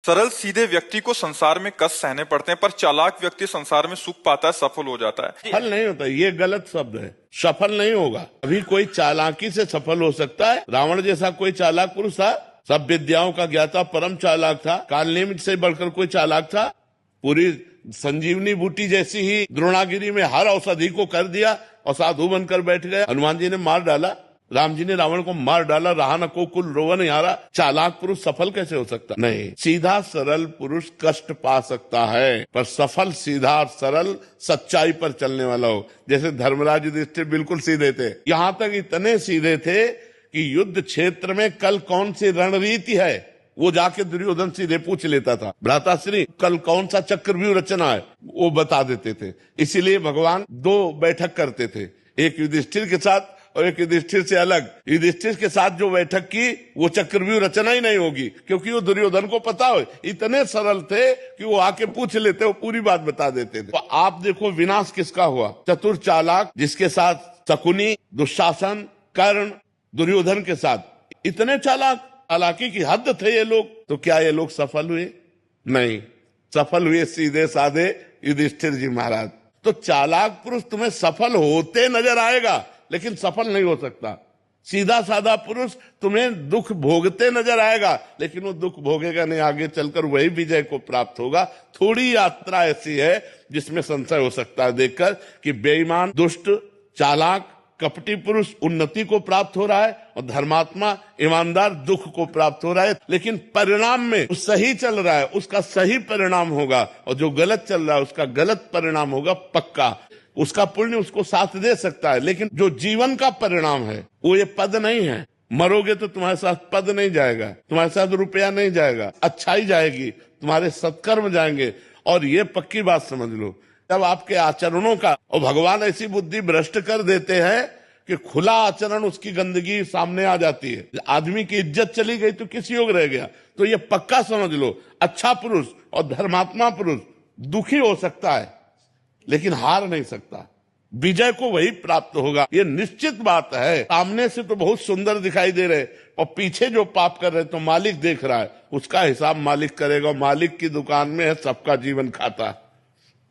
सरल सीधे व्यक्ति को संसार में कष्ट सहने पड़ते हैं, पर चालाक व्यक्ति संसार में सुख पाता है, सफल हो जाता है। सफल नहीं होता, ये गलत शब्द है। सफल नहीं होगा। अभी कोई चालाकी से सफल हो सकता है। रावण जैसा कोई चालाक पुरुष था, सब विद्याओं का ज्ञाता, परम चालाक था। कालनेमि से बढ़कर कोई चालाक था? पूरी संजीवनी बूटी जैसी ही द्रोणागिरी में हर औषधि को कर दिया और साधु बनकर बैठ गए। हनुमान जी ने मार डाला, राम जी ने रावण को मार डाला, रहा न को कुल रोवन हारा। चालाक पुरुष सफल कैसे हो सकता? नहीं, सीधा सरल पुरुष कष्ट पा सकता है, पर सफल सीधा और सरल सच्चाई पर चलने वाला हो। जैसे धर्मराज युधिष्ठिर बिल्कुल सीधे थे, यहाँ तक इतने सीधे थे कि युद्ध क्षेत्र में कल कौन सी रणनीति है वो जाके दुर्योधन सीधे पूछ लेता था। भ्राताश्री कल कौन सा चक्रव्यूह रचना है वो बता देते थे। इसीलिए भगवान दो बैठक करते थे, एक युधिष्ठिर के साथ और एक युधिष्ठिर से अलग। युधिष्ठिर के साथ जो बैठक की वो चक्रव्यूह रचना ही नहीं होगी, क्योंकि वो दुर्योधन को पता हो। इतने सरल थे कि वो आके पूछ लेते, वो पूरी बात बता देते थे। तो आप देखो विनाश किसका हुआ? चतुर चालाक, जिसके साथ शकुनी, दुशासन, कर्ण, दुर्योधन के साथ इतने चालाक, चालाकी की हद थे ये लोग। तो क्या ये लोग सफल हुए? नहीं, सफल हुए सीधे साधे युधिष्ठिर जी महाराज। तो चालाक पुरुष तुम्हें सफल होते नजर आएगा, लेकिन सफल नहीं हो सकता। सीधा साधा पुरुष तुम्हें दुख भोगते नजर आएगा, लेकिन वो दुख भोगेगा नहीं, आगे चलकर वही विजय को प्राप्त होगा। थोड़ी यात्रा ऐसी है जिसमें संशय हो सकता है देखकर कि बेईमान, दुष्ट, चालाक, कपटी पुरुष उन्नति को प्राप्त हो रहा है और धर्मात्मा, ईमानदार दुख को प्राप्त हो रहा है। लेकिन परिणाम में जो सही चल रहा है उसका सही परिणाम होगा, और जो गलत चल रहा है उसका गलत परिणाम होगा पक्का। उसका पुण्य उसको साथ दे सकता है, लेकिन जो जीवन का परिणाम है वो ये पद नहीं है। मरोगे तो तुम्हारे साथ पद नहीं जाएगा, तुम्हारे साथ रुपया नहीं जाएगा, अच्छाई जाएगी, तुम्हारे सत्कर्म जाएंगे। और ये पक्की बात समझ लो, जब आपके आचरणों का, और भगवान ऐसी बुद्धि भ्रष्ट कर देते हैं कि खुला आचरण उसकी गंदगी सामने आ जाती है। आदमी की इज्जत चली गई तो किस योग रह गया? तो ये पक्का समझ लो, अच्छा पुरुष और धर्मात्मा पुरुष दुखी हो सकता है लेकिन हार नहीं सकता। विजय को वही प्राप्त होगा, ये निश्चित बात है। सामने से तो बहुत सुंदर दिखाई दे रहे और पीछे जो पाप कर रहे तो मालिक देख रहा है, उसका हिसाब मालिक करेगा। मालिक की दुकान में है सबका जीवन खाता।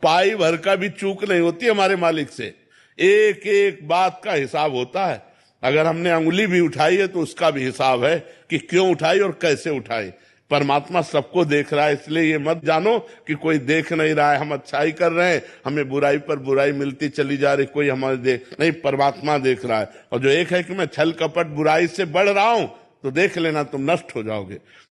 पाई भर का भी चूक नहीं होती हमारे मालिक से, एक एक बात का हिसाब होता है। अगर हमने अंगुली भी उठाई है तो उसका भी हिसाब है कि क्यों उठाई और कैसे उठाई। परमात्मा सबको देख रहा है, इसलिए ये मत जानो कि कोई देख नहीं रहा है, हम अच्छाई कर रहे हैं, हमें बुराई पर बुराई मिलती चली जा रही, कोई हमारे देख नहीं। परमात्मा देख रहा है। और जो एक है कि मैं छल कपट बुराई से बढ़ रहा हूं, तो देख लेना तुम नष्ट हो जाओगे।